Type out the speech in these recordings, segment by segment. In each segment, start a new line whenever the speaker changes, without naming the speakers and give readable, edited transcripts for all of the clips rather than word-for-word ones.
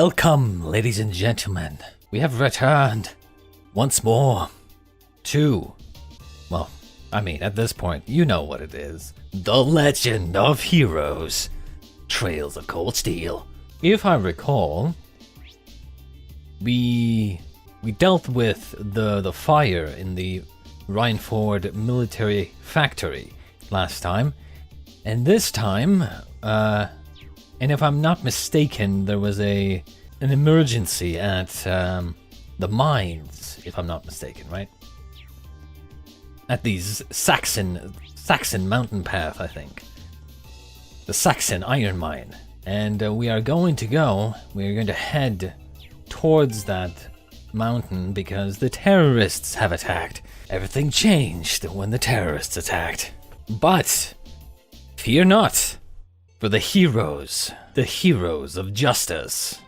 Welcome, ladies and gentlemen. We have returned once more to, well, I mean, at this point, you know what it is. The Legend of Heroes, Trails of Cold Steel. If I recall, we dealt with the fire in the Rhineford military factory last time, and this time, and if I'm not mistaken, there was an emergency at the mines, if I'm not mistaken, right? At the Saxon mountain path, I think. The Saxon iron mine. And we are going to head towards that mountain because the terrorists have attacked. Everything changed when the terrorists attacked. But fear not, for the heroes of justice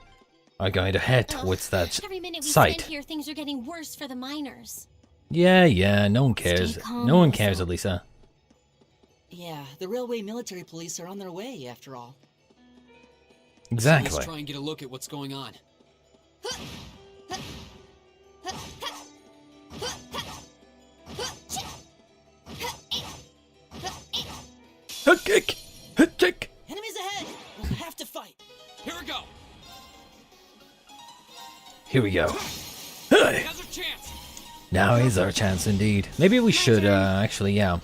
are going to head towards that
every minute we
site.
spend here, things are getting worse for the miners.
Yeah, no one cares. No one cares, Alisa.
Yeah, the railway military police are on their way, after all.
Exactly.
So let's try and get a look at what's going on.
Enemies ahead! We'll have to fight.
Here we go.
Here we go.
Now's our chance.
Now is our chance indeed. Maybe we should, actually, yeah.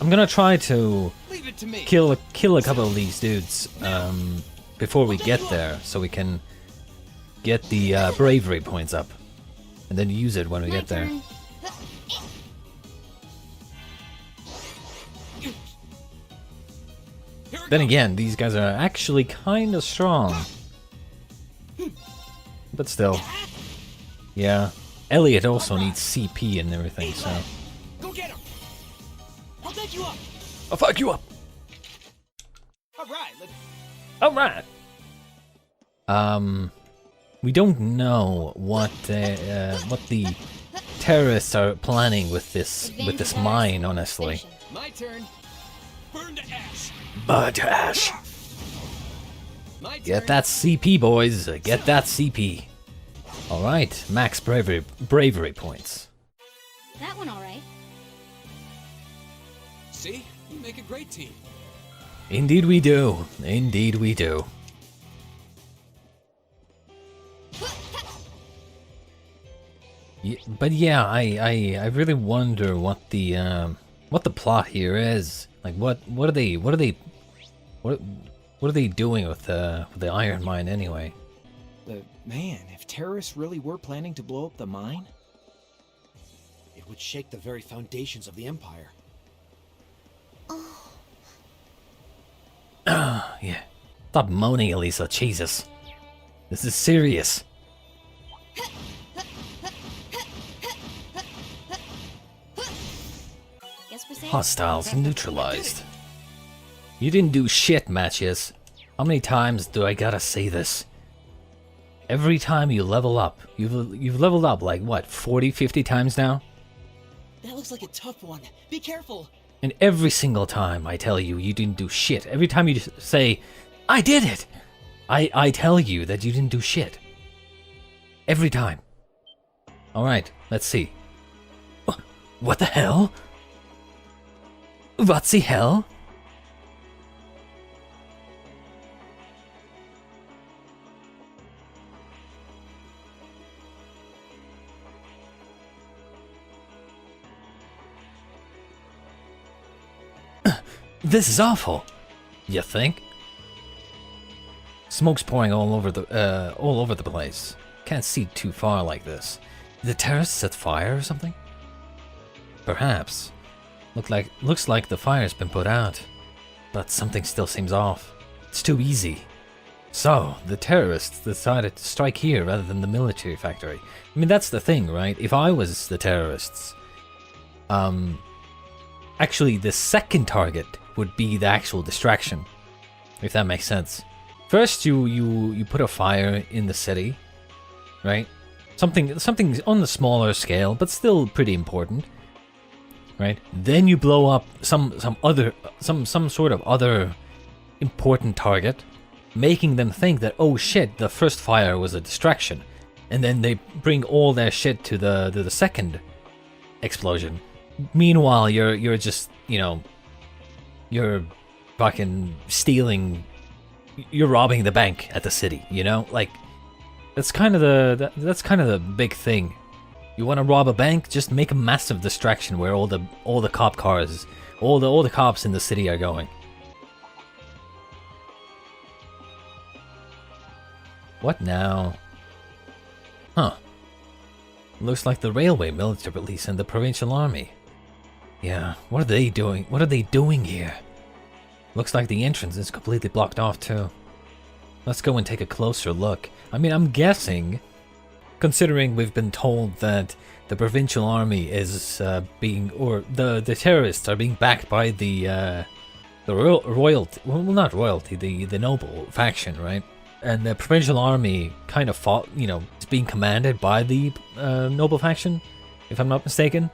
I'm gonna try to
Leave it to me.
kill a couple of these dudes, before we get there, so we can get the, bravery points up. And then use it when we get there. Then again, these guys are actually kinda strong. But still. Yeah. Elliot also needs CP and everything, so.
Go get him! I'll back you up!
I'll fuck you up!
Alright,
We don't know what the terrorists are planning with this mine, honestly.
My turn. Burn to ash.
Burn to ash.
My turn.
Get that CP, boys. Get that CP. All right, max bravery points.
That one all right.
See? You make a great team.
Indeed we do. Indeed we do. Yeah, but yeah, I really wonder what the plot here is. Like what are they doing with the iron mine anyway?
Man, if terrorists really were planning to blow up the mine,
it would shake the very foundations of the Empire.
Yeah. Stop moaning, Alisa. Jesus. This is serious.
Guess we're safe.
Hostiles neutralized. You didn't do shit, Matches. How many times do I gotta say this? Every time you level up, you've leveled up like what, 40, 50 times now?
that looks like a tough one. Be careful!
And every single time I tell you you didn't do shit, every time you say, I did it, I tell you that you didn't do shit. Every time. Alright, let's see. What the hell? What's the hell? This is awful. You think? Smoke's pouring all over the place. Can't see too far like this. Did the terrorists set fire or something? Perhaps. Looks like the fire's been put out, but something still seems off. It's too easy. So the terrorists decided to strike here rather than the military factory. I mean, that's the thing, right? If I was the terrorists, actually the second target would be the actual distraction, if that makes sense. First, you put a fire in the city, right? Something on the smaller scale, but still pretty important, right? Then you blow up some sort of other important target, making them think that, oh shit, the first fire was a distraction, and then they bring all their shit to the second explosion. Meanwhile, you're just, you know, you're fucking stealing, you're robbing the bank at the city, you know? Like, that's kind of the big thing. You want to rob a bank? Just make a massive distraction where all the cop cars, all the cops in the city are going. What now? Huh. Looks like the railway military police and the provincial army. Yeah, what are they doing? What are they doing here? Looks like the entrance is completely blocked off too. Let's go and take a closer look. I mean, I'm guessing, considering we've been told that the provincial army is being, or the terrorists are being backed by the royalty, well, not royalty, the noble faction, right? And the provincial army kind of fought, you know, it's being commanded by the noble faction, if I'm not mistaken.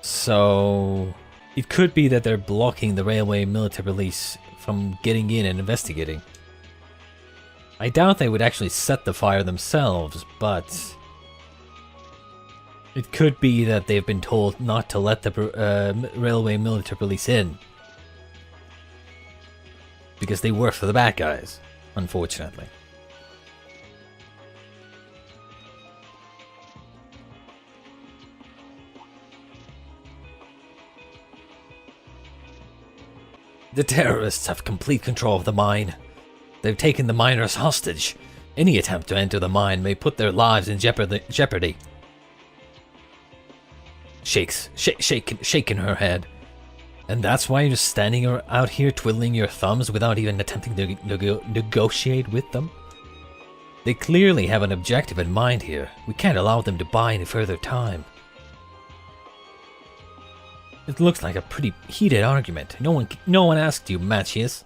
So it could be that they're blocking the railway military police from getting in and investigating. I doubt they would actually set the fire themselves, but it could be that they've been told not to let the railway military police in. Because they work for the bad guys, unfortunately. The terrorists have complete control of the mine. They've taken the miners hostage. Any attempt to enter the mine may put their lives in jeopardy. Shaking her head. And that's why you're just standing out here twiddling your thumbs without even attempting to negotiate with them? They clearly have an objective in mind here. We can't allow them to buy any further time. It looks like a pretty heated argument. No one asked you, Matthias.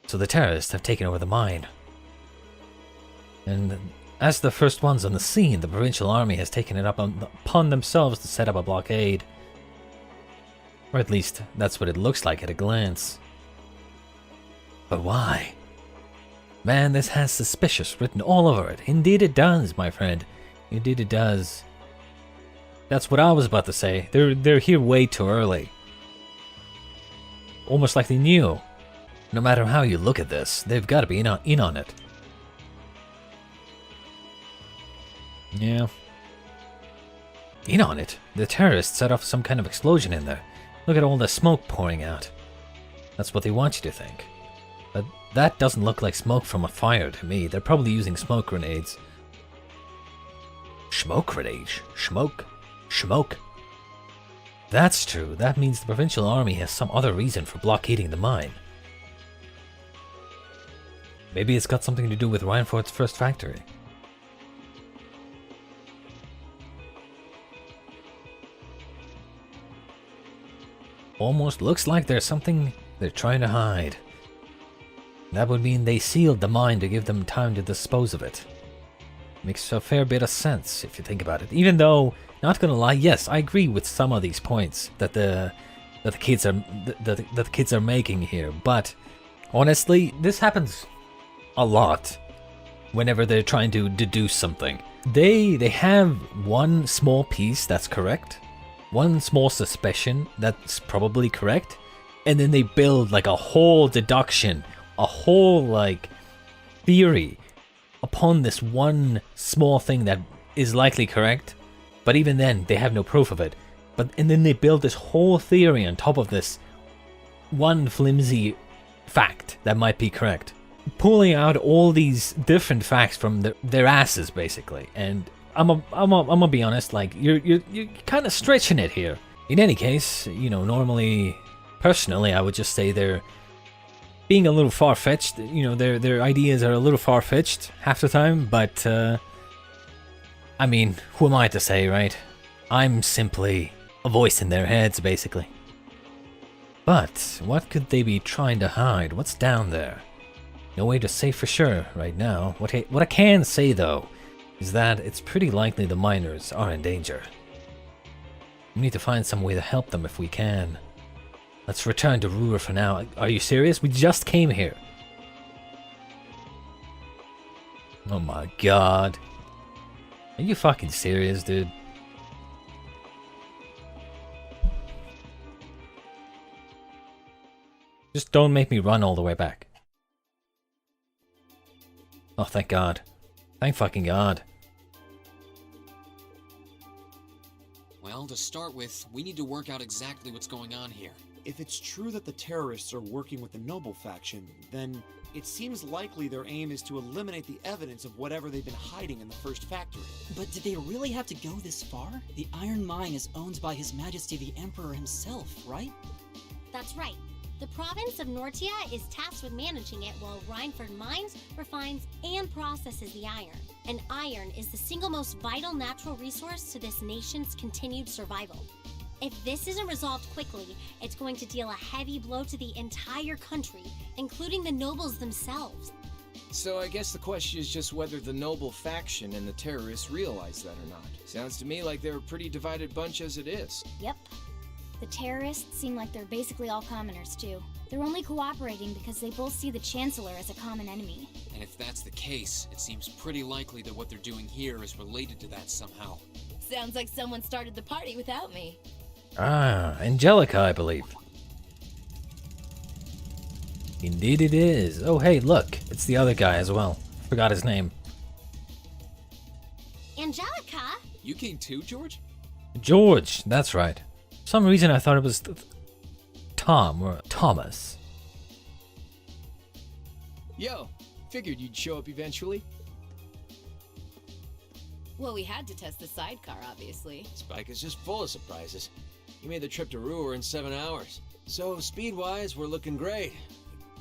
So the terrorists have taken over the mine. And as the first ones on the scene, the provincial army has taken it upon themselves to set up a blockade. Or at least, that's what it looks like at a glance. But why? Man, this has suspicious written all over it. Indeed it does, my friend. Indeed it does. That's what I was about to say. They're here way too early. Almost like they knew. No matter how you look at this, they've got to be in on it. Yeah. In on it? The terrorists set off some kind of explosion in there. Look at all the smoke pouring out. That's what they want you to think. But that doesn't look like smoke from a fire to me. They're probably using smoke grenades. Smoke grenades? Smoke. That's true. That means the provincial army has some other reason for blockading the mine. Maybe it's got something to do with Reinford's first factory. Almost looks like there's something they're trying to hide. That would mean they sealed the mine to give them time to dispose of it. Makes a fair bit of sense if you think about it. Even though, not gonna lie, yes, I agree with some of these points that the kids are making here. But honestly, this happens a lot whenever they're trying to deduce something. They have one small piece that's correct, one small suspicion that's probably correct, and then they build like a whole deduction, a whole like theory upon this one small thing that is likely correct, but even then they have no proof of it. And then they build this whole theory on top of this one flimsy fact that might be correct, pulling out all these different facts from their asses basically. And I'm gonna be honest, like you're kind of stretching it here. In any case, you know, normally, personally, I would just say they're being a little far-fetched. You know, their ideas are a little far-fetched half the time, but I mean, who am I to say, right? I'm simply a voice in their heads, basically. But what could they be trying to hide? What's down there? No way to say for sure right now. What I can say though is that it's pretty likely the miners are in danger. We need to find some way to help them if we can. Let's return to Ruhr for now. Are you serious? We just came here. Oh my god. Are you fucking serious, dude? Just don't make me run all the way back. Oh, thank God. Thank fucking God.
Well, to start with, we need to work out exactly what's going on here.
If it's true that the terrorists are working with the Noble faction, then it seems likely their aim is to eliminate the evidence of whatever they've been hiding in the first factory.
But did they really have to go this far? The Iron Mine is owned by His Majesty the Emperor himself, right?
That's right. The province of Nortia is tasked with managing it while Rhineford mines, refines, and processes the iron. And iron is the single most vital natural resource to this nation's continued survival. If this isn't resolved quickly, it's going to deal a heavy blow to the entire country, including the nobles themselves.
So I guess the question is just whether the Noble faction and the terrorists realize that or not. Sounds to me like they're a pretty divided bunch as it is.
Yep. The terrorists seem like they're basically all commoners, too. They're only cooperating because they both see the Chancellor as a common enemy.
And if that's the case, it seems pretty likely that what they're doing here is related to that somehow.
Sounds like someone started the party without me.
Ah, Angelica, I believe. Indeed it is. Oh, hey, look. It's the other guy as well. Forgot his name.
Angelica?
You came too, George?
George, that's right. For some reason I thought it was Tom or Thomas.
Yo, figured you'd show up eventually.
Well, we had to test the sidecar, obviously.
Spike is just full of surprises. You made the trip to Ruhr in 7 hours. So, speed-wise, we're looking great.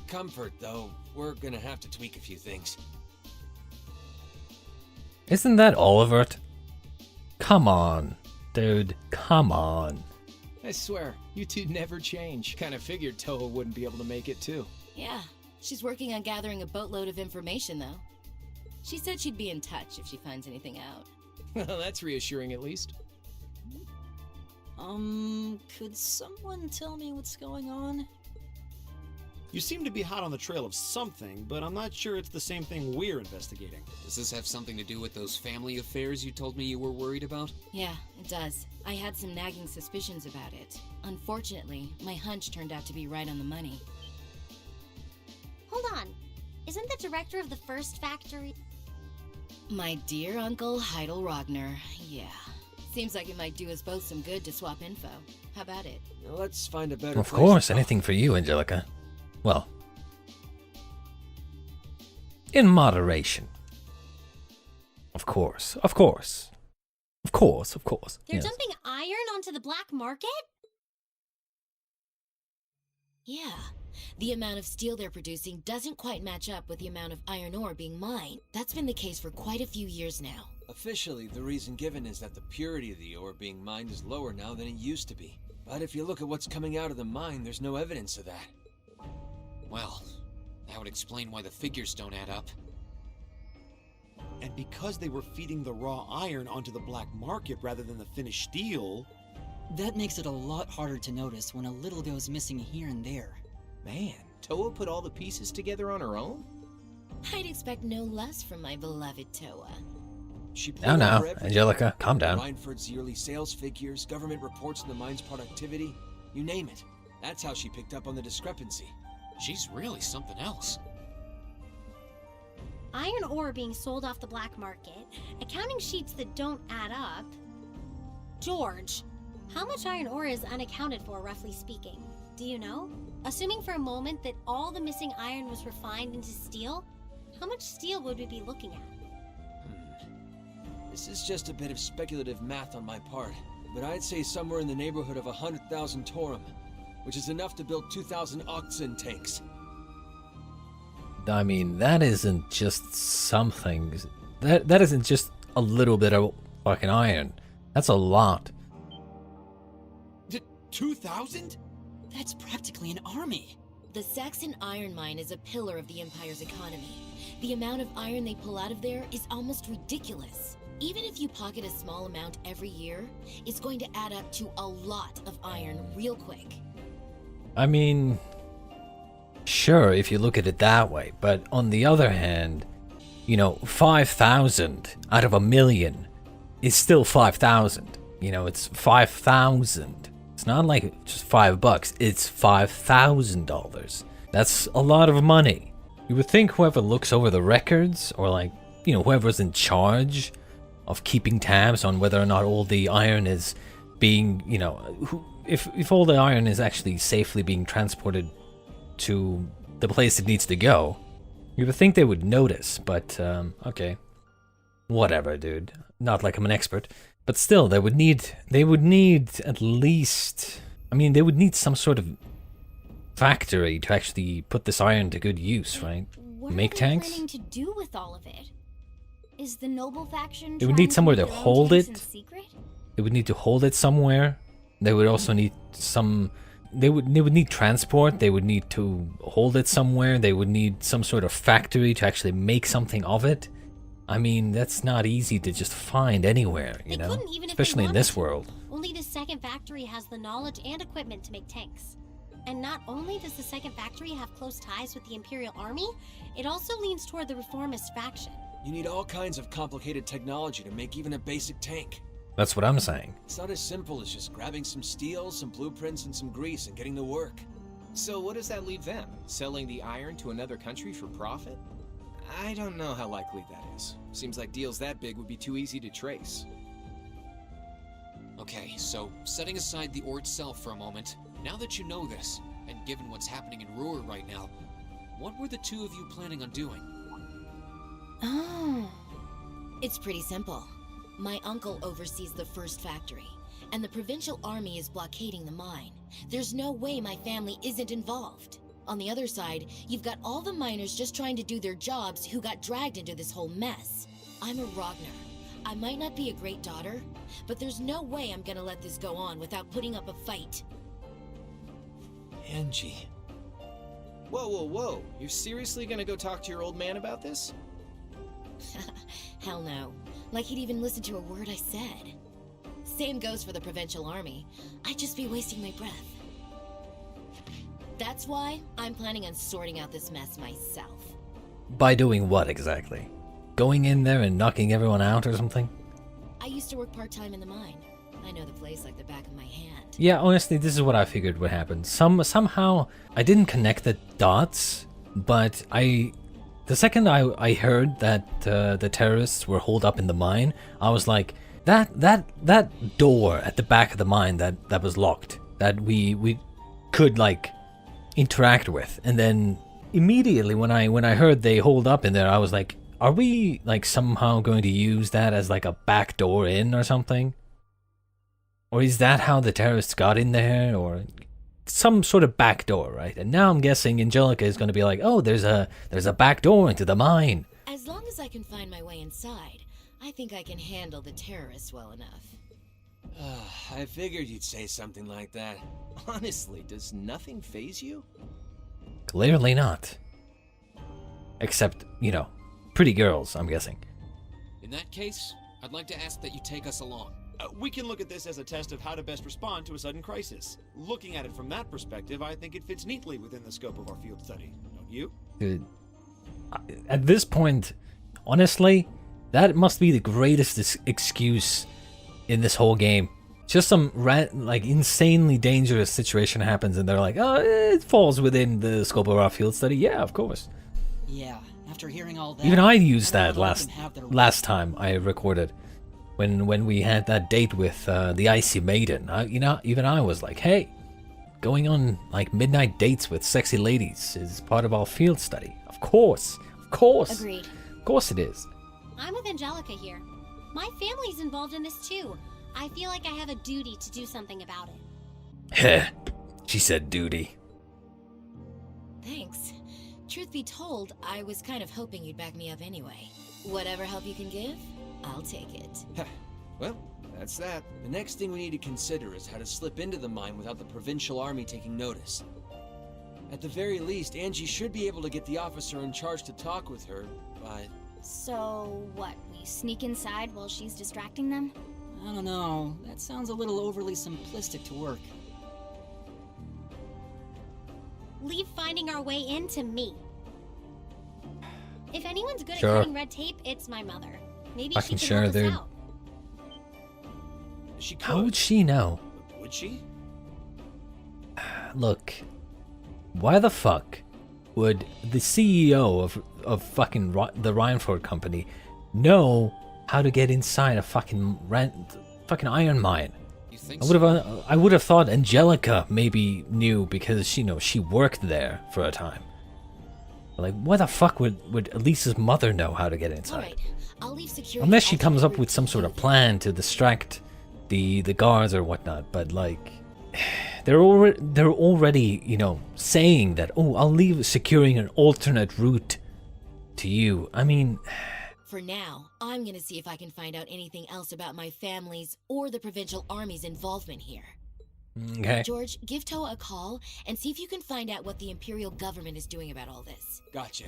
Comfort, though, we're gonna have to tweak a few things.
Isn't that all of it? Come on, dude. Come on.
I swear, you two never change. Kinda figured Toho wouldn't be able to make it too.
Yeah, she's working on gathering a boatload of information, though. She said she'd be in touch if she finds anything out.
Well, that's reassuring at least.
Could someone tell me what's going on?
You seem to be hot on the trail of something, but I'm not sure it's the same thing we're investigating.
Does this have something to do with those family affairs you told me you were worried about?
Yeah, it does. I had some nagging suspicions about it. Unfortunately, my hunch turned out to be right on the money.
Hold on. Isn't the director of the first factory...
My dear Uncle Heidel Rogner, yeah. Seems like it might do us both some good to swap info. How about it?
Now let's find a better
Of
place
course,
to
anything for you, Angelica. Well, in moderation. Of course, of course. Of course, of course.
They're
Yes.
dumping iron onto the black market?
Yeah. The amount of steel they're producing doesn't quite match up with the amount of iron ore being mined. That's been the case for quite a few years now.
Officially, the reason given is that the purity of the ore being mined is lower now than it used to be. But if you look at what's coming out of the mine, there's no evidence of that.
Well, that would explain why the figures don't add up.
And because they were feeding the raw iron onto the black market rather than the finished steel...
That makes it a lot harder to notice when a little goes missing here and there.
Man, Toa put all the pieces together on her own?
I'd expect no less from my beloved Toa.
She pulled
Now,
over everything.
Angelica, calm down.
Rhineford's yearly sales figures, government reports on the mine's productivity, you name it. That's how she picked up on the discrepancy.
She's really something else.
Iron ore being sold off the black market, accounting sheets that don't add up. George, how much iron ore is unaccounted for, roughly speaking? Do you know? Assuming for a moment that all the missing iron was refined into steel, how much steel would we be looking at?
This is just a bit of speculative math on my part, but I'd say somewhere in the neighborhood of 100,000 Torum, which is enough to build 2,000 oxen tanks.
I mean, that isn't just something. That isn't just a little bit of fucking iron. That's a lot.
2,000?
That's practically an army.
The Saxon iron mine is a pillar of the Empire's economy. The amount of iron they pull out of there is almost ridiculous. Even if you pocket a small amount every year, it's going to add up to a lot of iron real quick.
I mean, sure, if you look at it that way, but on the other hand, you know, 5,000 out of a million is still 5,000. You know, it's 5,000. It's not like just $5, it's $5,000. That's a lot of money. You would think whoever looks over the records, or like, you know, whoever's in charge of keeping tabs on whether or not all the iron is being, you know, if all the iron is actually safely being transported to the place it needs to go, you would think they would notice, but, okay. Whatever, dude. Not like I'm an expert. But still, they would need at least, I mean, they would need some sort of factory to actually put this iron to good use, right?
What
Make
are they
tanks?
planning to do with all of it? Is the noble faction
They would
trying
need somewhere to
make their own
hold
tanks
it.
in secret?
They would need to hold it somewhere. They would also need some, they would need transport. They would need to hold it somewhere. They would need some sort of factory to actually make something of it. I mean, that's not easy to just find anywhere, you
They
know?
couldn't even if they
Especially in
wanted
this
to.
world.
Only the second factory has the knowledge and equipment to make tanks. And not only does the second factory have close ties with the Imperial Army, it also leans toward the reformist faction.
You need all kinds of complicated technology to make even a basic tank.
That's what I'm saying.
It's not as simple as just grabbing some steel, some blueprints, and some grease and getting to work.
So what does that leave them? Selling the iron to another country for profit? I don't know how likely that is. Seems like deals that big would be too easy to trace.
Okay, so setting aside the ore itself for a moment, now that you know this, and given what's happening in Ruhr right now, what were the two of you planning on doing?
Oh. It's pretty simple. My uncle oversees the first factory, and the provincial army is blockading the mine. There's no way my family isn't involved. On the other side, you've got all the miners just trying to do their jobs who got dragged into this whole mess. I'm a Ragnar. I might not be a great daughter, but there's no way I'm gonna let this go on without putting up a fight.
Angie.
Whoa, whoa, whoa. You're seriously gonna go talk to your old man about this?
Hell no. Like he'd even listen to a word I said. Same goes for the provincial army. I'd just be wasting my breath. That's why I'm planning on sorting out this mess myself.
By doing what exactly? Going in there and knocking everyone out or something?
I used to work part-time in the mine. I know the place like the back of my hand.
Yeah, honestly, this is what I figured would happen. Somehow, I didn't connect the dots, but the second I heard that the terrorists were holed up in the mine, I was like, that door at the back of the mine that was locked, that we could like interact with, and then immediately when I heard they holed up in there, I was like, are we like somehow going to use that as like a back door in or something? Or is that how the terrorists got in there, or some sort of back door, right? And now I'm guessing Angelica is going to be like, oh, there's a back door into the mine.
As long as I can find my way inside, I think I can handle the terrorists well enough.
I figured you'd say something like that.
Honestly, does nothing faze you?
Clearly not. Except, you know, pretty girls, I'm guessing.
In that case, I'd like to ask that you take us along.
We can look at this as a test of how to best respond to a sudden crisis. Looking at it from that perspective, I think it fits neatly within the scope of our field study. Don't you?
Dude, at this point, honestly, that must be the greatest excuse in this whole game. Just some like insanely dangerous situation happens and they're like, oh, it falls within the scope of our field study. Yeah, of course.
Yeah, after hearing all that...
Even I used that
everyone can have their-
last time I recorded. When we had that date with the Icy Maiden, even I was like, hey, going on like midnight dates with sexy ladies is part of our field study. Of course.
Agreed.
Of course it is.
I'm with Angelica here. My family's involved in this too. I feel like I have a duty to do something about it.
Heh, she said duty.
Thanks. Truth be told, I was kind of hoping you'd back me up anyway. Whatever help you can give, I'll take it.
Well, that's that.
The next thing we need to consider is how to slip into the mine without the provincial army taking notice. At the very least, Angie should be able to get the officer in charge to talk with her, but...
So, what, we sneak inside while she's distracting them?
I don't know. That sounds a little overly simplistic to work.
Leave finding our way in to me. If anyone's good
Sure.
at cutting red tape, it's my mother. Maybe
Fucking
she can
sure,
help us
dude.
out.
She could.
How would she know?
Would she?
Look, why the fuck would the CEO of fucking the Rhineford company know how to get inside a fucking iron mine?
You think so?
I would have thought Angelica maybe knew because she worked there for a time. But like, why the fuck would Alisa's mother know how to get inside?
Alright, I'll leave security.
Unless she
out
comes
to
up with
recruit
some sort
you
of plan to distract the guards or whatnot. But like, they're already saying that, oh, I'll leave securing an alternate route to you. I mean,
For now, I'm gonna see if I can find out anything else about my family's or the provincial army's involvement here.
okay.
George, give Toa a call and see if you can find out what the Imperial government is doing about all this.
Gotcha.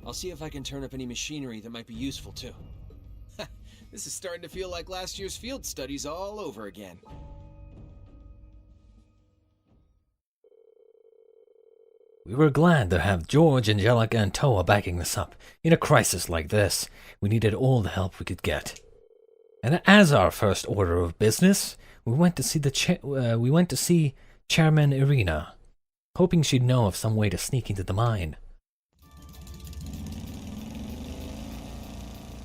I'll see if I can turn up any machinery that might be useful too.
This is starting to feel like last year's field studies all over again.
We were glad to have George, Angelica, and Toa backing us up. In a crisis like this, we needed all the help we could get. And as our first order of business, we went to see Chairman Irina, hoping she'd know of some way to sneak into the mine.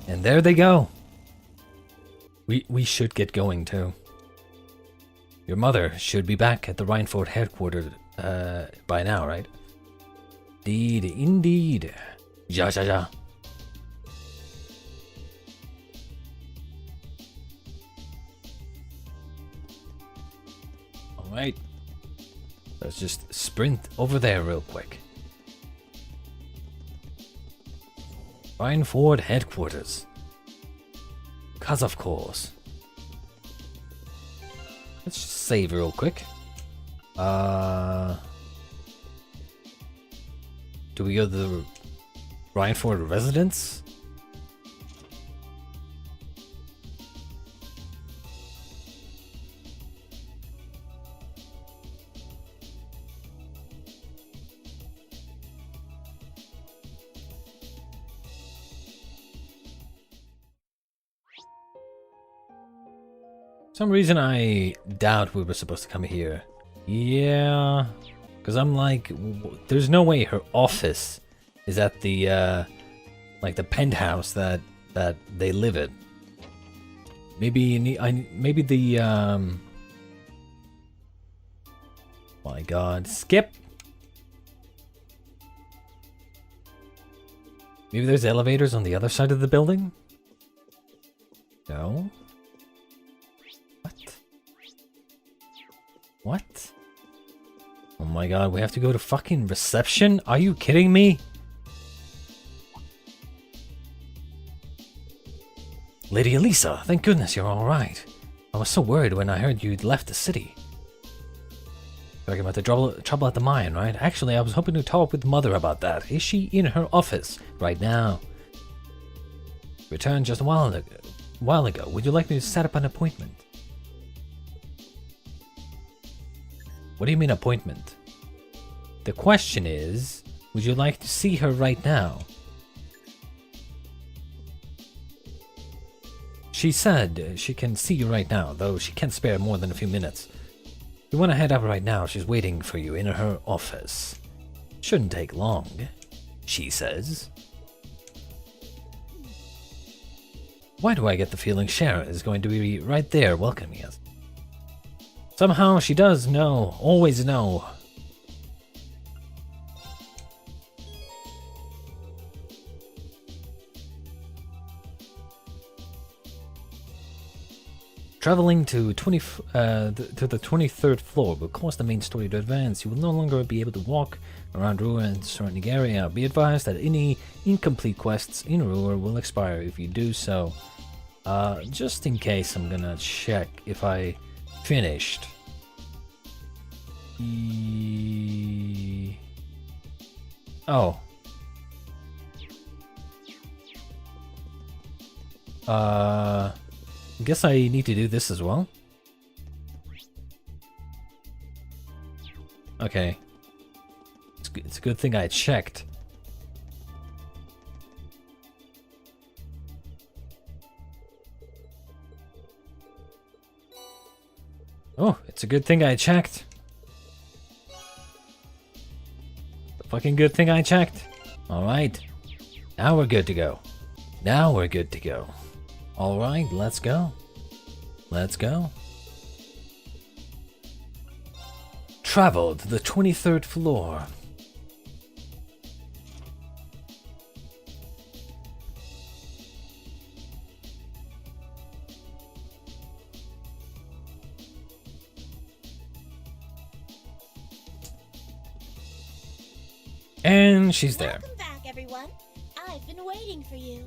And there they go. We should get going too. Your mother should be back at the Rhineford headquarters by now, right? Indeed. Ja. Alright. Let's just sprint over there real quick. Rhineford headquarters. 'Cause of course. Let's just save real quick. Do we go to the Rhineford residence? For some reason I doubt we were supposed to come here. Yeah, because I'm like, there's no way her office is at the like the penthouse that they live in. Maybe maybe the my God, skip. Maybe there's elevators on the other side of the building. No. What? Oh my God, we have to go to fucking reception? Are you kidding me? Lady Alisa, thank goodness you're alright. I was so worried when I heard you'd left the city. Talking about the trouble at the mine, right? Actually, I was hoping to talk with Mother about that. Is she in her office right now? Returned just a while ago. Would you like me to set up an appointment? What do you mean appointment? The question is, would you like to see her right now? She said she can see you right now, though she can't spare more than a few minutes. If you want to head up right now, she's waiting for you in her office. Shouldn't take long, she says. Why do I get the feeling Sharon is going to be right there welcoming us? Somehow she does know, always know. Traveling to the 23rd floor will cause the main story to advance. You will no longer be able to walk around Ruhr and surrounding area. Be advised that any incomplete quests in Ruhr will expire if you do so. Just in case, I'm gonna check if I finished. Oh. Guess I need to do this as well. Okay. It's a good thing I checked. Oh, it's a good thing I checked. The fucking good thing I checked. Alright. Now we're good to go. Now we're good to go. Alright, let's go. Let's go. Travel to the 23rd floor. And she's there.
Welcome back, everyone. I've been waiting for you.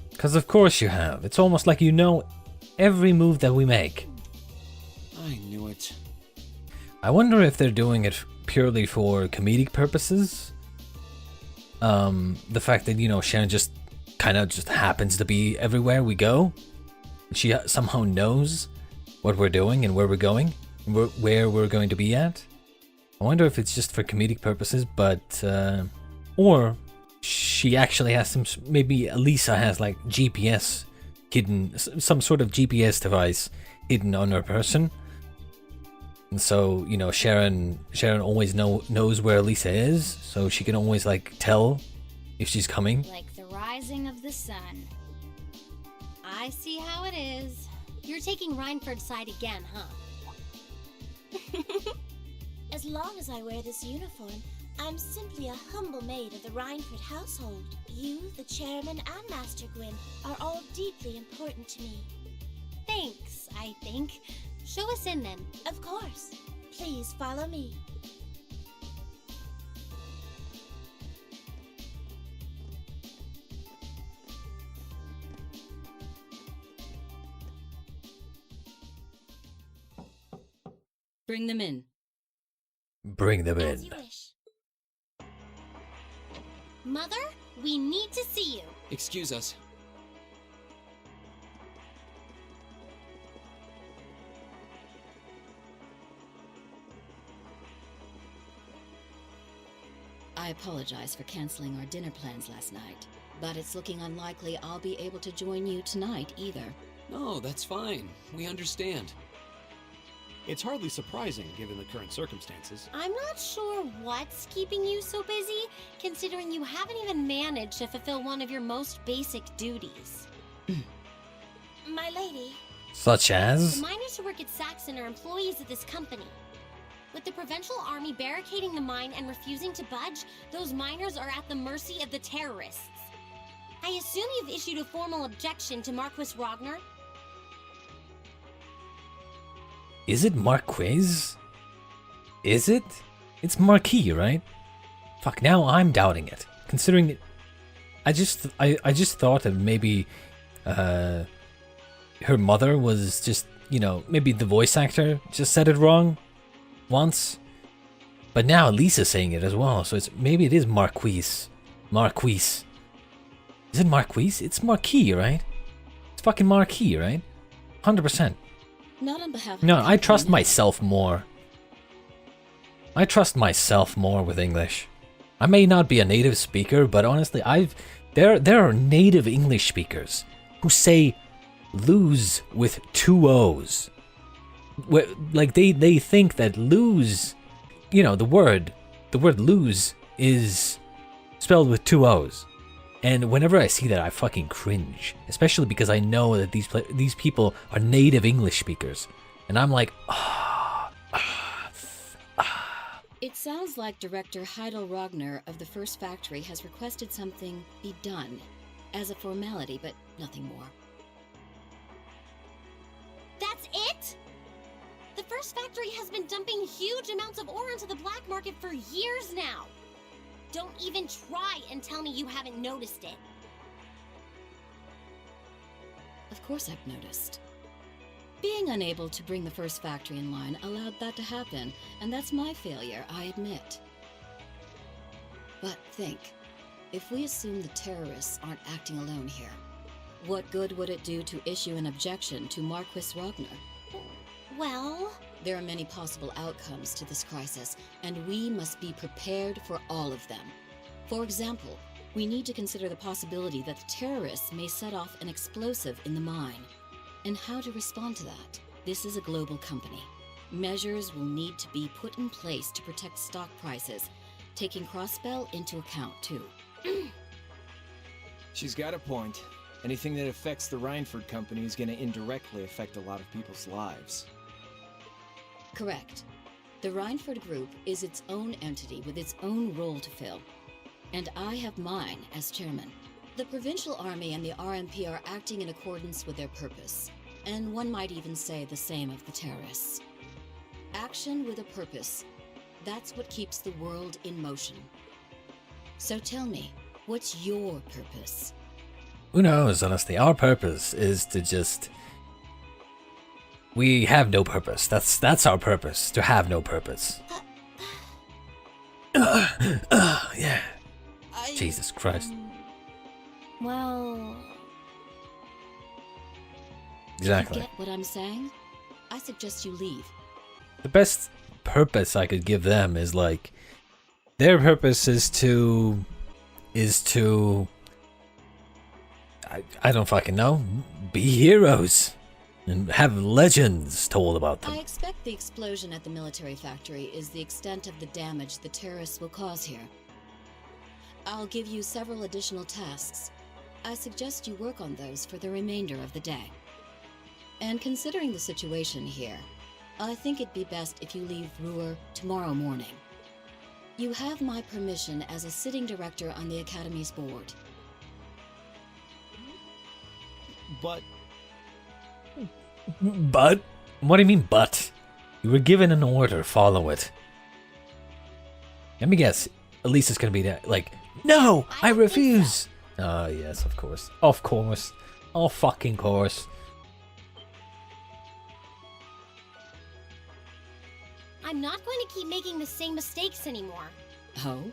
Because of course you have. It's almost like you know every move that we make.
I knew it.
I wonder if they're doing it purely for comedic purposes. The fact that, you know, Sharon just kind of just happens to be everywhere we go. She somehow knows what we're doing and where we're going, and where we're going to be at. I wonder if it's just for comedic purposes, but or she actually has some. Maybe Alisa has like GPS hidden, some sort of GPS device hidden on her person. And so, you know, Sharon always knows where Alisa is, so she can always like tell if she's coming.
Like the rising of the sun.
I see how it is. You're taking Reinford's side again, huh?
As long as I wear this uniform, I'm simply a humble maid of the Reinford household. You, the chairman, and Master Gwyn are all deeply important to me.
Thanks, I think. Show us in then.
Of course. Please follow me.
Bring them in.
Bring them
As
in.
you wish.
Mother, we need to see you.
Excuse us.
I apologize for canceling our dinner plans last night, but it's looking unlikely I'll be able to join you tonight either.
No, that's fine. We understand.
It's hardly surprising given the current circumstances.
I'm not sure what's keeping you so busy, considering you haven't even managed to fulfill one of your most basic duties.
My lady.
Such
The
as?
miners who work at Saxon are employees of this company. With the Provincial Army barricading the mine and refusing to budge, those miners are at the mercy of the terrorists. I assume you've issued a formal objection to Marquis Rogner?
Is it Marquez? Is it? It's Marquis, right? Fuck, now I'm doubting it. Considering it, I just thought that maybe her mother was just, you know, maybe the voice actor just said it wrong once. But now Lisa's saying it as well, so maybe it is Marquise. Marquise. Is it Marquise? It's Marquis, right? It's fucking Marquis, right? 100%.
Not on behalf of
No,
the
I trust
company.
myself more. I trust myself more with English. I may not be a native speaker, but honestly, there are native English speakers who say lose with 2 O's. Like they think that lose, you know, the word lose is spelled with 2 O's. And whenever I see that, I fucking cringe, especially because I know that these people are native English speakers, and I'm like,
It sounds like Director Heidel Rogner of the First Factory has requested something be done as a formality, but nothing more.
That's it? The First Factory has been dumping huge amounts of ore into the black market for years now. Don't even try and tell me you haven't noticed it.
Of course I've noticed. Being unable to bring the First Factory in line allowed that to happen, and that's my failure, I admit. But think, if we assume the terrorists aren't acting alone here, what good would it do to issue an objection to Marquis Rogner?
Well,
There are many possible outcomes to this crisis, and we must be prepared for all of them. For example, we need to consider the possibility that the terrorists may set off an explosive in the mine, and how to respond to that. This is a global company. Measures will need to be put in place to protect stock prices, taking Crossbell into account, too.
She's got a point. Anything that affects the Rhineford Company is going to indirectly affect a lot of people's lives.
Correct. The Rhineford Group is its own entity with its own role to fill. And I have mine as chairman. The Provincial Army and the RMP are acting in accordance with their purpose. And one might even say the same of the terrorists. Action with a purpose. That's what keeps the world in motion. So tell me, what's your purpose?
Who knows, honestly. Our purpose is to just... We have no purpose. That's our purpose, to have no purpose. Yeah. Jesus Christ.
Well...
Exactly.
You get what I'm saying? I suggest you leave.
The best purpose I could give them is like... Their purpose is to... I don't fucking know. Be heroes. And have legends told about them.
I expect the explosion at the military factory is the extent of the damage the terrorists will cause here. I'll give you several additional tasks. I suggest you work on those for the remainder of the day. And considering the situation here, I think it'd be best if you leave Ruhr tomorrow morning. You have my permission as a sitting director on the Academy's board.
But...
But? What do you mean, but? You were given an order, follow it. Let me guess. Elisa's gonna be there, like, no, I refuse! Yes, of course. Of course. Oh, fucking course.
I'm not going to keep making the same mistakes anymore.
Oh?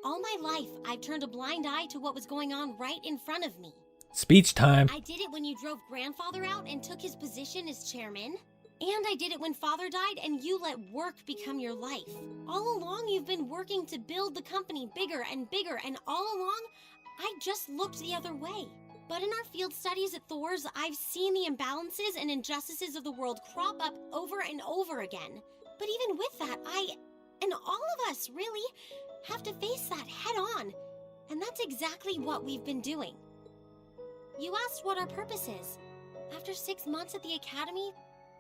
All my life, I've turned a blind eye to what was going on right in front of me.
Speech time.
I did it when you drove grandfather out and took his position as chairman. And I did it when father died and you let work become your life. All along, you've been working to build the company bigger and bigger, and all along, I just looked the other way. But in our field studies at Thor's, I've seen the imbalances and injustices of the world crop up over and over again. But even with that, I, and all of us, really, have to face that head on. And that's exactly what we've been doing. You asked what our purpose is. After 6 months at the Academy,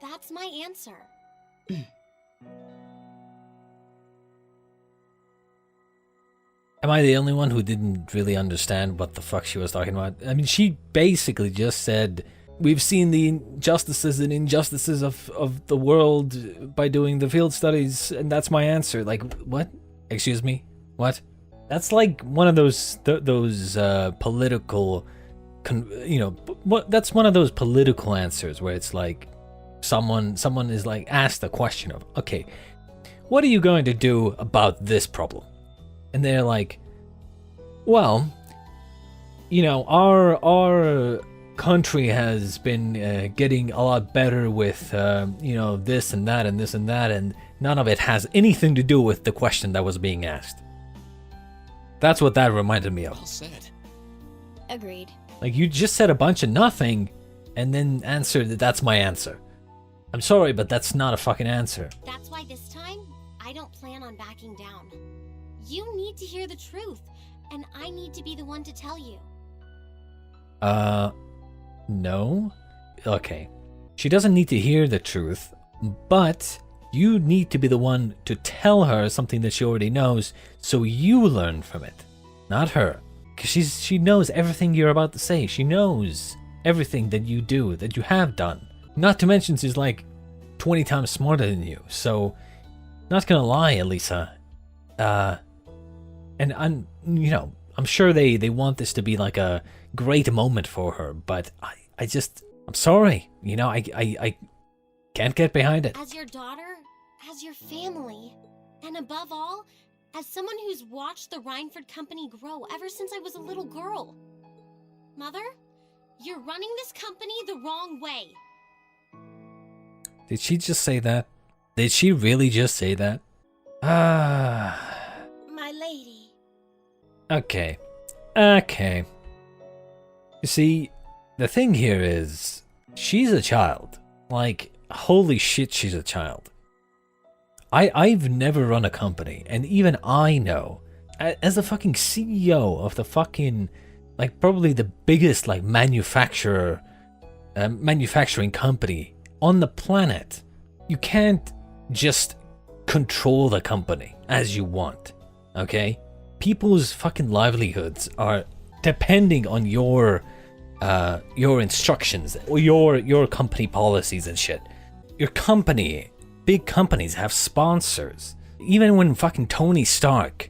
that's my answer.
Am I the only one who didn't really understand what the fuck she was talking about? I mean, she basically just said, we've seen the injustices and injustices of the world by doing the field studies, and that's my answer. Like, what? Excuse me? What? That's like one of those political... that's one of those political answers where it's like someone is like asked a question of, okay, what are you going to do about this problem? And they're like, well, our country has been getting a lot better with this and that and this and that, and none of it has anything to do with the question that was being asked. That's what that reminded me of.
Well said.
Agreed.
Like, you just said a bunch of nothing, and then answered that that's my answer. I'm sorry, but that's not a fucking answer.
That's why this time, I don't plan on backing down. You need to hear the truth, and I need to be the one to tell you.
No? Okay. She doesn't need to hear the truth, but you need to be the one to tell her something that she already knows, so you learn from it, not her. Because she knows everything you're about to say. She knows everything that you do, that you have done. Not to mention she's like 20 times smarter than you. So, not gonna lie, Alisa. And I'm sure they want this to be like a great moment for her, but I'm sorry. I can't get behind it.
As your daughter, as your family, and above all, as someone who's watched the Rhineford Company grow ever since I was a little girl. Mother, you're running this company the wrong way.
Did she just say that? Did she really just say that?
My lady.
Okay. You see, the thing here is, she's a child. Like, holy shit, she's a child. I've never run a company, and even I know, as the fucking CEO of the fucking, like, probably the biggest, like, manufacturing company on the planet, you can't just control the company as you want, okay? People's fucking livelihoods are depending on your instructions or your company policies and shit. Your company, big companies have sponsors. Even when fucking Tony Stark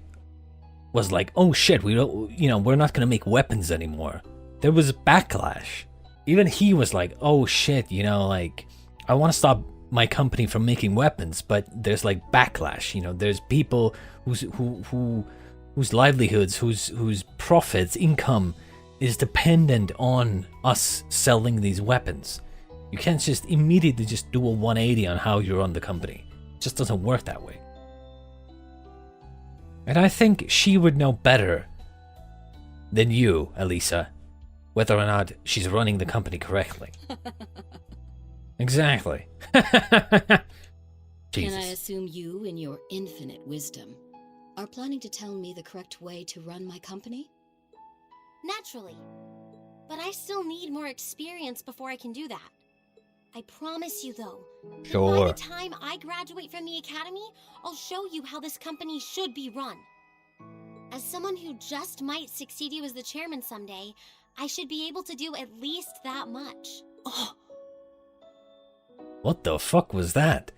was like, oh shit, we're not gonna make weapons anymore, there was backlash. Even he was like, oh shit, like, I want to stop my company from making weapons, but there's like backlash. There's people whose livelihoods, whose profits, income is dependent on us selling these weapons. You can't just immediately just do a 180 on how you run the company. It just doesn't work that way. And I think she would know better than you, Alisa, whether or not she's running the company correctly. Exactly. Jesus.
Can I assume you, in your infinite wisdom, are planning to tell me the correct way to run my company?
Naturally. But I still need more experience before I can do that. I promise you, though, that by the time I graduate from the academy, I'll show you how this company should be run. As someone who just might succeed you as the chairman someday, I should be able to do at least that much.
Oh.
What the fuck was that?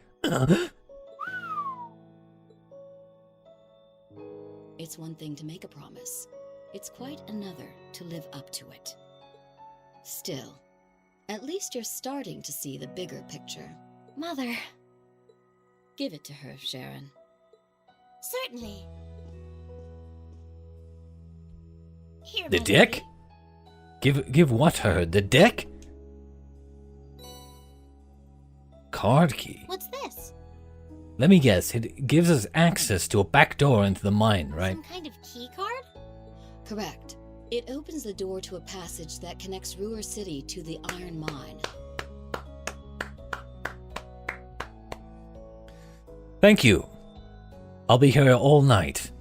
It's one thing to make a promise. It's quite another to live up to it. Still, at least you're starting to see the bigger picture.
Mother.
Give it to her, Sharon.
Certainly. Here,
The
my
dick?
lady.
Give what to her? The dick? Card key.
What's this?
Let me guess, it gives us access to a back door into the mine, right?
Some kind of key card?
Correct. It opens the door to a passage that connects Ruhr City to the iron mine.
Thank you. I'll be here all night.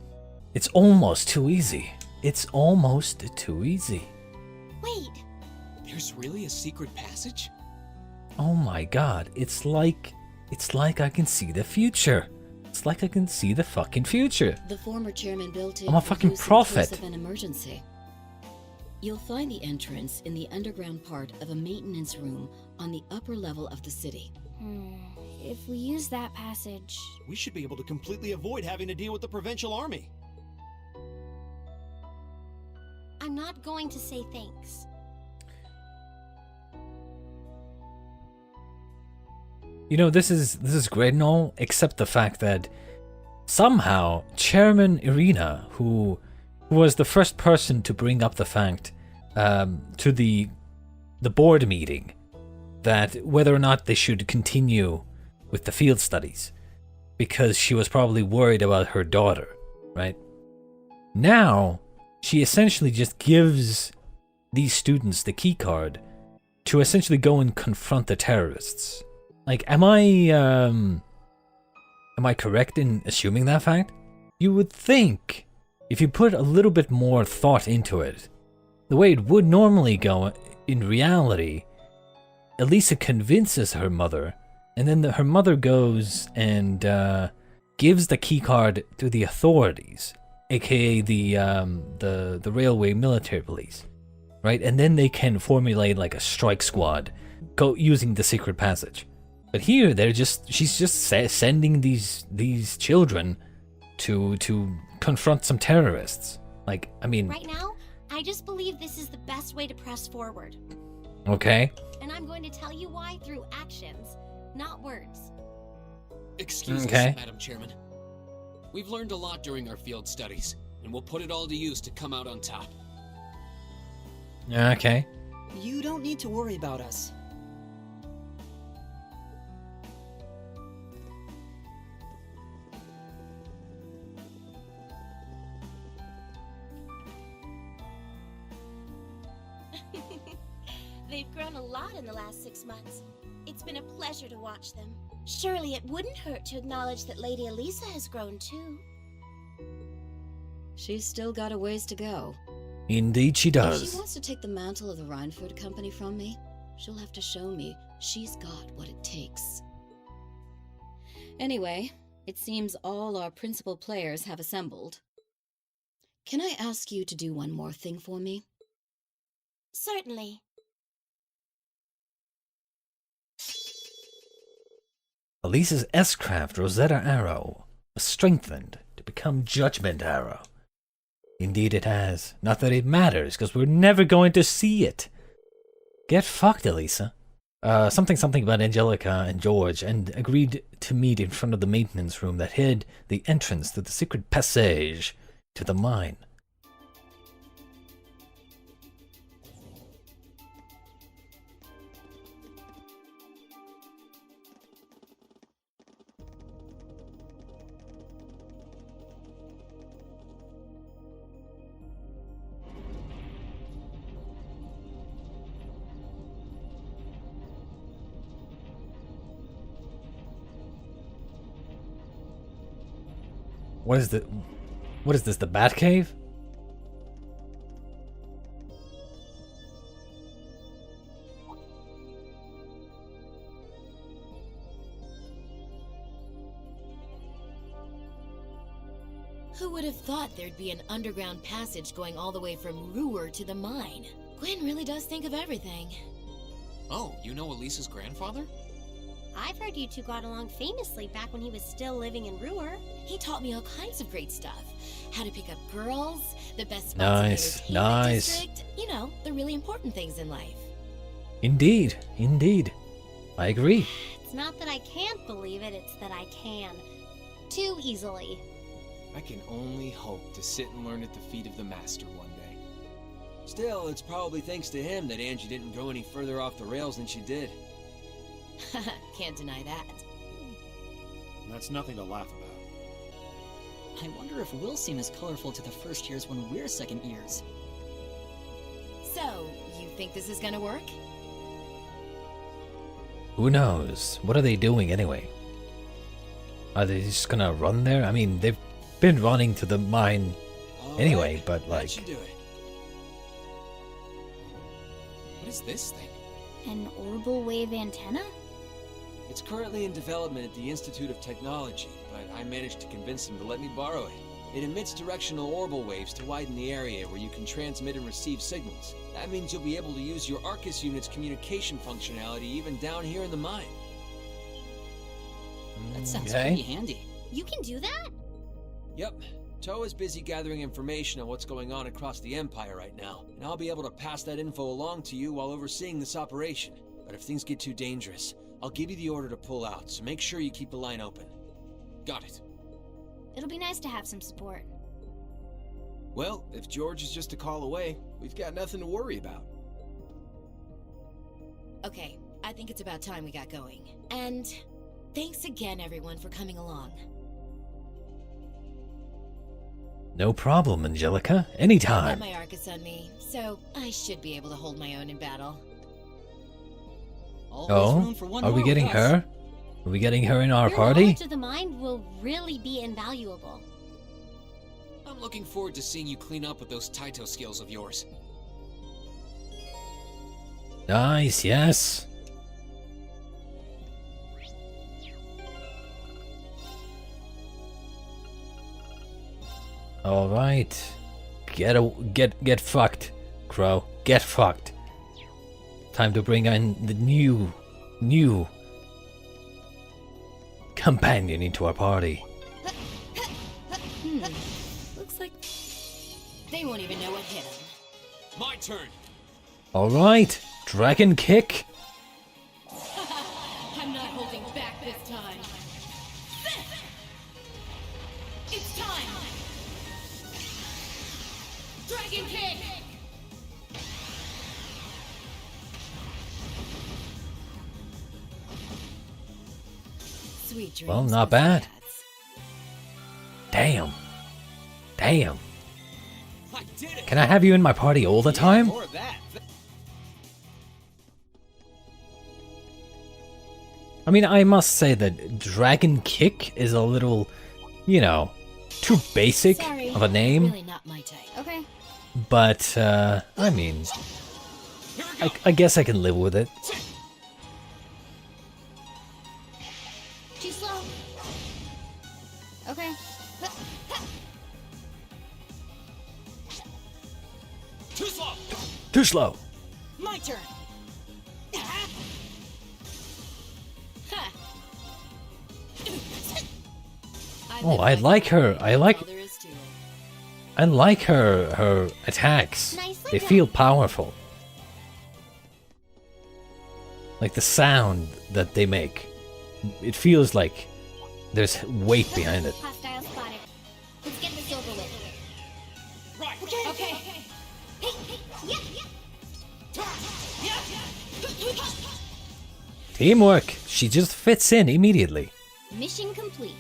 It's almost too easy. It's almost too easy.
Wait.
There's really a secret passage?
Oh my god, it's like I can see the future. It's like I can see the fucking future.
The former chairman built it
I'm a
for
fucking
use in
prophet.
case of an emergency. You'll find the entrance in the underground part of a maintenance room on the upper level of the city.
If we use that passage...
We should be able to completely avoid having to deal with the provincial army.
I'm not going to say thanks.
This is great and all, except the fact that somehow Chairman Irina, who was the first person to bring up the fact to the board meeting that whether or not they should continue with the field studies, because she was probably worried about her daughter, right? Now, she essentially just gives these students the key card to essentially go and confront the terrorists. Like, am I correct in assuming that fact? You would think, if you put a little bit more thought into it, the way it would normally go in reality, Alisa convinces her mother, and then her mother goes and gives the keycard to the authorities, aka the railway military police, right? And then they can formulate like a strike squad, go using the secret passage. But here, she's just sending these children to confront some terrorists. Like, I mean...
Right now, I just believe this is the best way to press forward.
Okay.
And I'm going to tell you why through actions, not words.
Excuse us, Madam Chairman. We've learned a lot during our field studies, and we'll put it all to use to come out on top.
Okay.
You don't need to worry about us.
They've grown a lot in the last 6 months. It's been a pleasure to watch them. Surely it wouldn't hurt to acknowledge that Lady Alisa has grown too.
She's still got a ways to go.
Indeed she
If
does.
she wants to take the mantle of the Rhineford Company from me, she'll have to show me she's got what it takes. Anyway, it seems all our principal players have assembled. Can I ask you to do one more thing for me?
Certainly.
Elisa's S-Craft Rosetta Arrow was strengthened to become Judgment Arrow. Indeed it has. Not that it matters, because we're never going to see it. Get fucked, Elisa. Something about Angelica and George, and agreed to meet in front of the maintenance room that hid the entrance to the secret passage to the mine. What is this, the Batcave?
Who would have thought there'd be an underground passage going all the way from Ruhr to the mine? Gwen really does think of everything.
Oh, you know Elisa's grandfather?
I've heard you two got along famously back when he was still living in Ruhr.
He taught me all kinds of great stuff. How to pick up girls, the best spots
Nice,
in the entertainment
nice.
district. You know, the really important things in life.
Indeed, indeed. I agree.
It's not that I can't believe it, it's that I can. Too easily.
I can only hope to sit and learn at the feet of the master one day.
Still, it's probably thanks to him that Angie didn't go any further off the rails than she did.
Can't deny that.
That's nothing to laugh about.
I wonder if we'll seem as colorful to the first years when we're second years.
So, you think this is gonna work?
Who knows? What are they doing anyway? Are they just gonna run there? I mean, they've been running to the mine anyway,
Alright,
but
that
like...
should do it.
What is this thing?
An orbital wave antenna?
It's currently in development at the Institute of Technology, but I managed to convince them to let me borrow it. It emits directional orbital waves to widen the area where you can transmit and receive signals. That means you'll be able to use your Arcus unit's communication functionality even down here in the mine.
That sounds
Okay.
pretty handy.
You can do that?
Yep. Toa is busy gathering information on what's going on across the Empire right now, and I'll be able to pass that info along to you while overseeing this operation. But if things get too dangerous, I'll give you the order to pull out, so make sure you keep the line open.
Got it.
It'll be nice to have some support.
Well, if George is just a call away, we've got nothing to worry about.
Okay, I think it's about time we got going. And thanks again, everyone, for coming along.
No problem, Angelica.
I've got
Anytime.
my Arcus on me, so I should be able to hold my own in battle.
Always room for
Oh?
one
Are we
more
getting
of us.
her? Are we getting her in our
Your
party?
knowledge of the mine will really be invaluable.
I'm looking forward to seeing you clean up with those Taito skills of yours.
Nice, yes. All right. Get fucked, Crow. Get fucked. Time to bring in the new companion into our party.
Looks like they won't even know what hit them.
My turn!
All right. Dragon kick.
I'm not holding back this time. It's time! Dragon kick! Sweet dreams.
Well, not bad. Damn. Damn.
I did it!
Can I have you in my party all the time?
More of that.
I mean, I must say that Dragon Kick is a little, you know, too basic of a name.
Really not my type.
Okay.
But, I mean, I guess I can live with it.
Too slow. Okay.
Too slow!
Too slow.
My turn!
Oh, I like her. I like her attacks.
Nicely
They
done.
feel powerful. Like the sound that they make. It feels like there's weight behind it.
Hostile spotted.
Let's get this over with.
Right!
Okay.
Teamwork. She just fits in immediately.
Mission complete.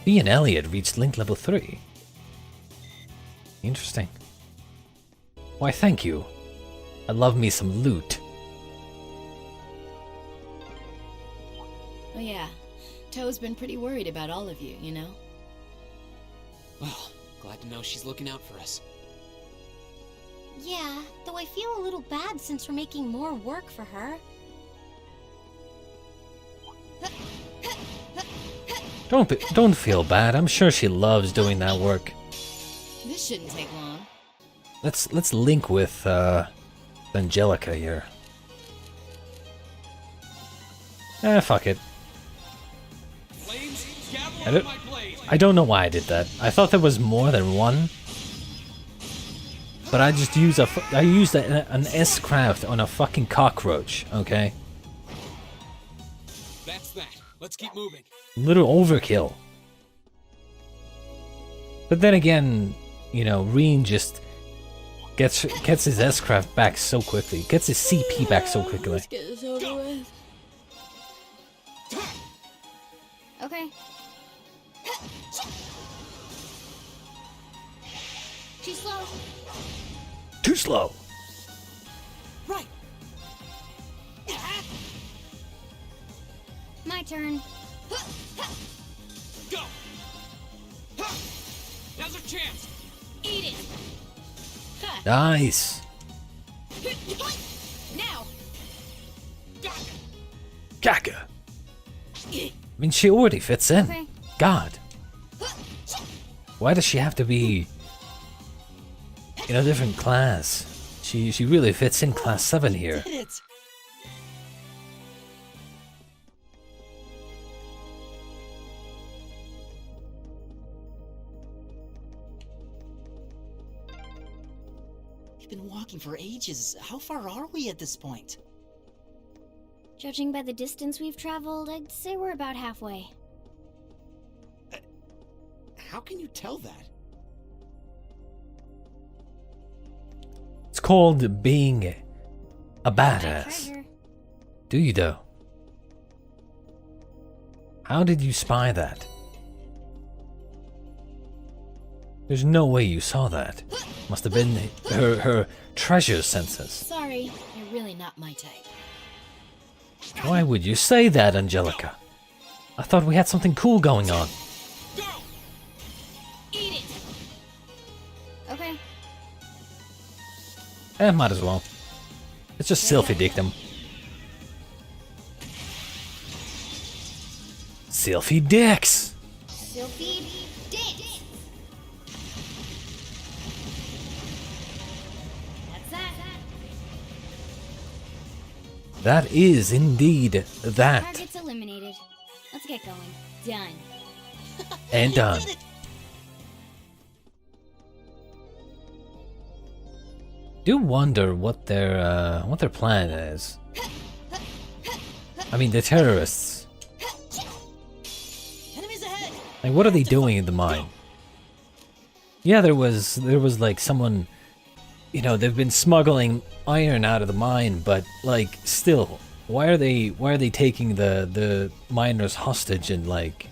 B and Elliot reached link level 3. Interesting. Why, thank you. I love me some loot.
Oh yeah, Toe's been pretty worried about all of you, you know?
Well, glad to know she's looking out for us.
Yeah, though I feel a little bad since we're making more work for her.
Don't feel bad. I'm sure she loves doing that work.
This shouldn't take long.
Let's link with Angelica here. Fuck it. I don't know why I did that. I thought there was more than one. But I just used an S-craft on a fucking cockroach, okay?
That's that. Let's keep moving.
Little overkill. But then again, you know, Reen just gets his S-craft back so quickly. Gets his CP back so quickly.
Let's get this over with.
Okay. Too slow.
Too slow.
Right!
My turn.
Go! Now's our chance!
Eat it!
Nice.
Now!
Kaka. I mean, she already fits in.
Okay.
God. Why does she have to be in a different class? She really fits in class 7 here.
Did it! We've been walking for ages. How far are we at this point?
Judging by the distance we've traveled, I'd say we're about halfway.
How can you tell that?
It's called being a
That
badass.
treasure.
Do you though? How did you spy that? There's no way you saw that. Must have been her treasure senses.
Sorry, you're really not my type.
Why would you say that, Angelica? I thought we had something cool going on.
Eat it!
Okay.
Might as well. Let's just selfie dick them. Selfie dicks!
Sylphie dicks. That's that.
That is indeed that.
Target's eliminated. Let's get going. Done.
And done. Do wonder what their plan is. I mean, the terrorists.
Enemies ahead!
Like, what are they doing in the mine? Yeah, there was like someone, you know, they've been smuggling iron out of the mine, but like still, why are they taking the miners hostage and like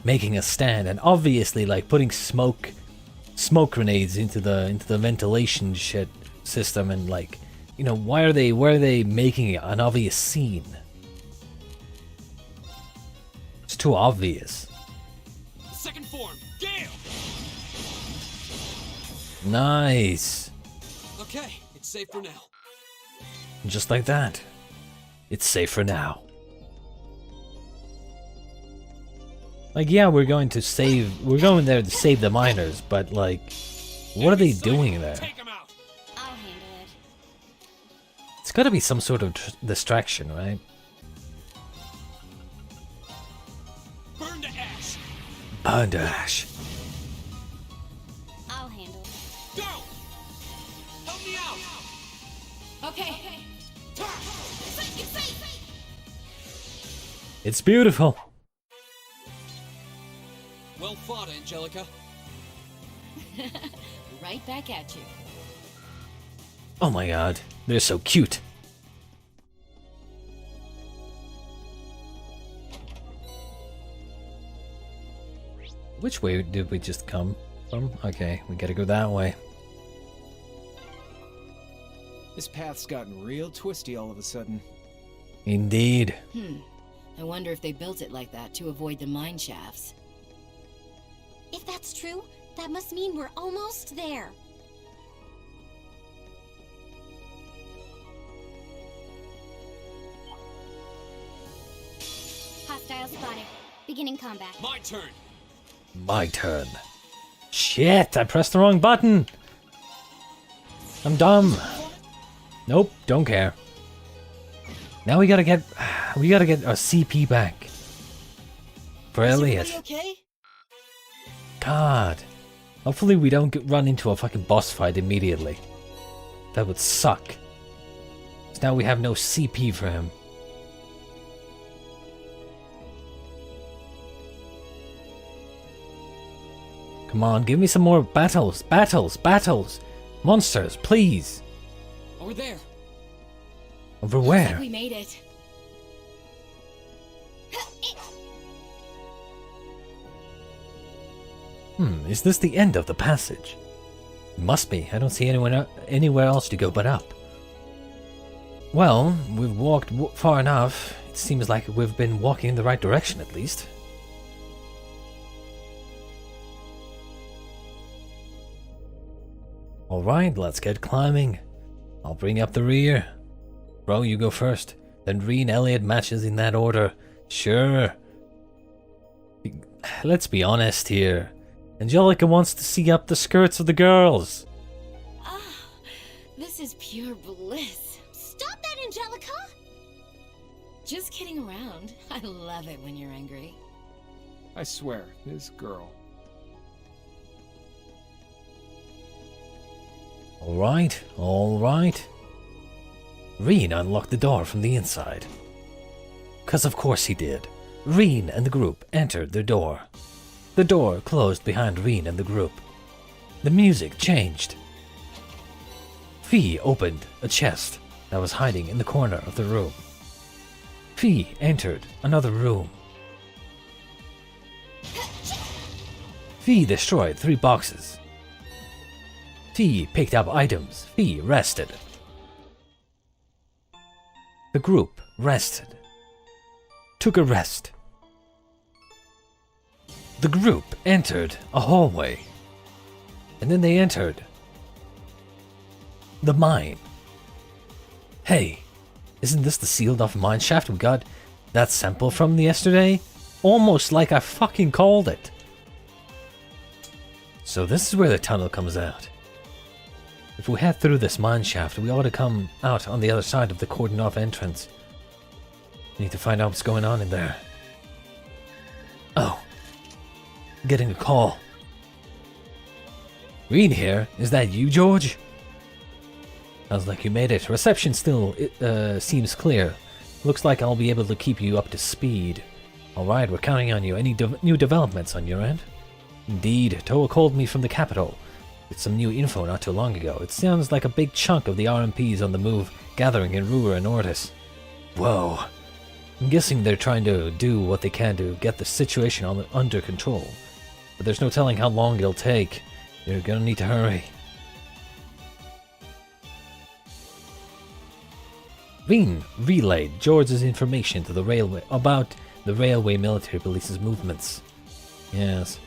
making a stand and obviously like putting smoke grenades into the ventilation shit system and like you know, why are they making an obvious scene? It's too obvious.
Second form, Gale!
Nice.
Okay, it's safe for now.
Just like that. It's safe for now. Like, yeah, we're going there to save the miners, but like, what are they doing there?
I'll handle it.
It's gotta be some sort of distraction, right?
Burn to ash!
Burn to ash.
I'll handle it.
Go! Help me out!
Okay.
It's beautiful.
Well fought, Angelica.
Right back at you.
Oh my god, they're so cute. Which way did we just come from? Okay, we gotta go that way.
This path's gotten real twisty all of a sudden.
Indeed.
I wonder if they built it like that to avoid the mine shafts.
If that's true, that must mean we're almost there.
Hostile spotted. Beginning combat.
My turn.
My turn. Shit, I pressed the wrong button. I'm dumb. Nope, don't care. Now we gotta get our CP back. For Elliot.
Okay?
God. Hopefully we don't run into a fucking boss fight immediately. That would suck. 'Cause now we have no CP for him. Come on, give me some more battles. Battles. Monsters, please.
Over there.
Over where?
We made it.
Is this the end of the passage? It must be. I don't see anywhere else to go but up. Well, we've walked far enough. It seems like we've been walking in the right direction at least. Alright, let's get climbing. I'll bring up the rear. Bro, you go first. Then Reen, Elliot matches in that order. Sure. Let's be honest here. Angelica wants to see up the skirts of the girls.
Ah, this is pure bliss.
Stop that, Angelica!
Just kidding around. I love it when you're angry.
I swear, this girl.
Alright. Reen unlocked the door from the inside. 'Cause of course he did. Reen and the group entered the door. The door closed behind Reen and the group. The music changed. Fee opened a chest that was hiding in the corner of the room. Fee entered another room. Fee destroyed 3 boxes. Fee picked up items. Fee rested. The group rested. Took a rest. The group entered a hallway. And then they entered the mine. Hey, isn't this the sealed off mine shaft we got that sample from yesterday? Almost like I fucking called it. So this is where the tunnel comes out. If we head through this mine shaft, we ought to come out on the other side of the cordoned off entrance. We need to find out what's going on in there. Oh. Getting a call. Reen here. Is that you, George? Sounds like you made it. Reception still seems clear. Looks like I'll be able to keep you up to speed. Alright, we're counting on you. Any new developments on your end? Indeed. Toa called me from the capital with some new info not too long ago. It sounds like a big chunk of the RMPs on the move, gathering in Ruhr and Ortis. Whoa. I'm guessing they're trying to do what they can to get the situation under control. But there's no telling how long it'll take. You're gonna need to hurry. Reen relayed George's information to the railway about the railway military police's movements. Yes.